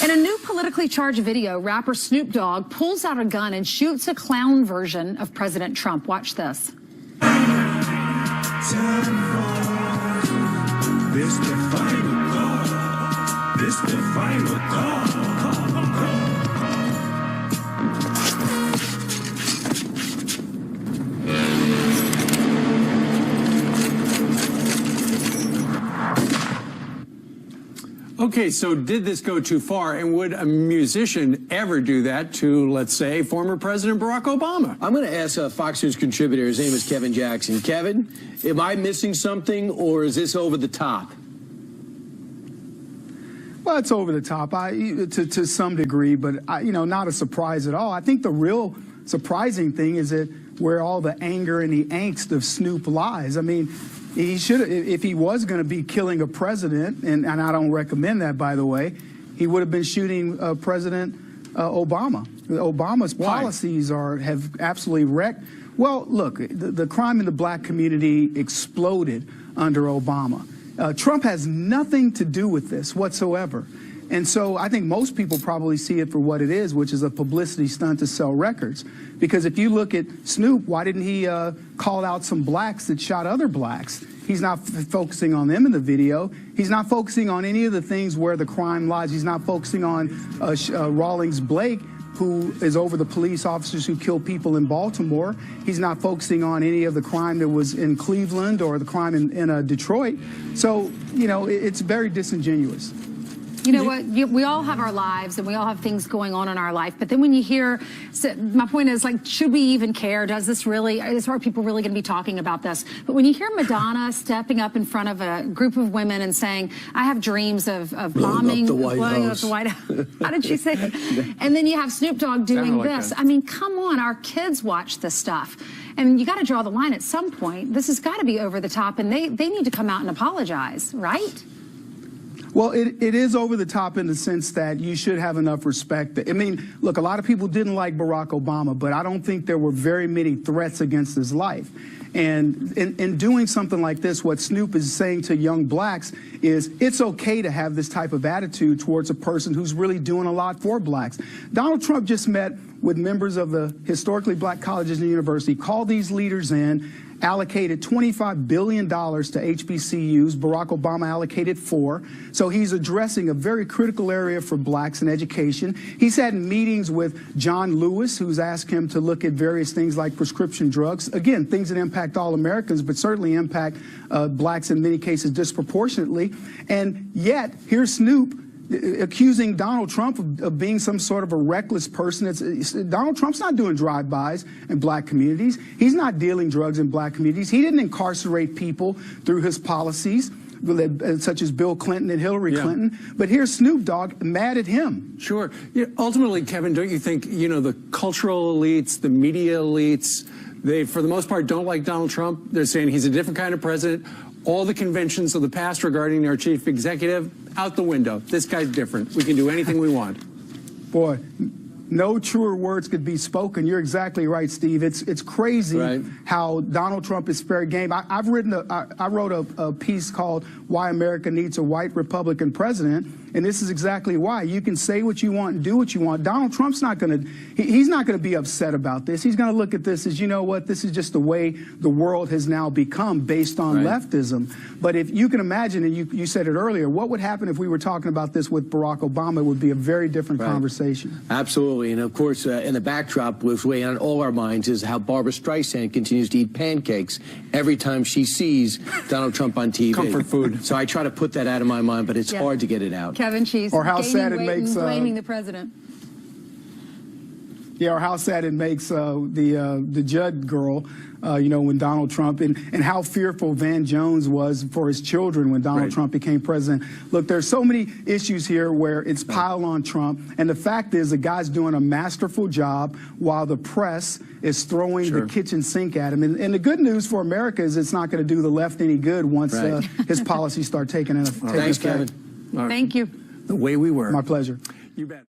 In a new politically charged video, rapper Snoop Dogg pulls out a gun and shoots a clown version of President Trump. Watch this. This the final call. This the final call. Okay, so did this go too far, and would a musician ever do that to, let's say, former President Barack Obama? I'm going to ask a Fox News contributor. His name is Kevin Jackson. Kevin, am I missing something, or is this over the top? Well, it's over the top to some degree, but not a surprise at all. I think the real surprising thing is that where all the anger and the angst of Snoop lies. I mean, he should, if he was going to be killing a president, and I don't recommend that, by the way, he would have been shooting President Obama. Obama's policies have absolutely wrecked. Well, look, the crime in the black community exploded under Obama. Trump has nothing to do with this whatsoever. And so I think most people probably see it for what it is, which is a publicity stunt to sell records. Because if you look at Snoop, why didn't he call out some blacks that shot other blacks? He's not focusing on them in the video. He's not focusing on any of the things where the crime lies. He's not focusing on Rawlings Blake, who is over the police officers who killed people in Baltimore. He's not focusing on any of the crime that was in Cleveland or the crime in Detroit. So, it's very disingenuous. You know what? We all have our lives and we all have things going on in our life. But then when you hear, my point is, like, should we even care? Are people really going to be talking about this? But when you hear Madonna stepping up in front of a group of women and saying, I have dreams of bombing, blowing up the White House. How did she say it? And then you have Snoop Dogg doing this. I mean, come on, our kids watch this stuff. And you got to draw the line at some point. This has got to be over the top, and they need to come out and apologize, right? Well, it is over the top in the sense that you should have enough respect. I mean, look, a lot of people didn't like Barack Obama, but I don't think there were very many threats against his life. And in doing something like this, what Snoop is saying to young blacks is it's okay to have this type of attitude towards a person who's really doing a lot for blacks. Donald Trump just met with members of the historically black colleges and university, called these leaders in, allocated $25 billion to HBCUs. Barack Obama allocated $4 billion. So he's addressing a very critical area for blacks in education. He's had meetings with John Lewis, who's asked him to look at various things like prescription drugs. Again, things that impact all Americans, but certainly impact blacks in many cases disproportionately. And yet, here's Snoop accusing Donald Trump of being some sort of a reckless person. Donald Trump's not doing drive-bys in black communities. He's not dealing drugs in black communities. He didn't incarcerate people through his policies, such as Bill Clinton and Hillary Clinton. But here's Snoop Dogg mad at him. Sure. Ultimately, Kevin, don't you think, the cultural elites, the media elites, they, for the most part, don't like Donald Trump? They're saying he's a different kind of president. All the conventions of the past regarding our chief executive, out the window. This guy's different. We can do anything we want. Boy, no truer words could be spoken. You're exactly right, Steve. It's crazy how Donald Trump is fair game. I wrote a piece called Why America Needs a White Republican President, and this is exactly why. You can say what you want and do what you want. Donald Trump's not going to, he's not going to be upset about this. He's going to look at this as, you know what, this is just the way the world has now become based on leftism. But if you can imagine, and you said it earlier, what would happen if we were talking about this with Barack Obama? It would be a very different conversation. Absolutely. And of course, in the backdrop, what's weighing on all our minds is how Barbara Streisand continues to eat pancakes every time she sees Donald Trump on TV. Comfort food. So I try to put that out of my mind, but it's hard to get it out. Kevin, she's or how sad it makes blaming the president. Yeah, or how sad it makes the Judd girl, when Donald Trump, and how fearful Van Jones was for his children when Donald Trump became president. Look, there's so many issues here where it's piled on Trump, and the fact is the guy's doing a masterful job while the press is throwing the kitchen sink at him. And the good news for America is it's not going to do the left any good once his policies start taking effect. Thanks, Kevin. Thank you. The way we were. My pleasure. You bet.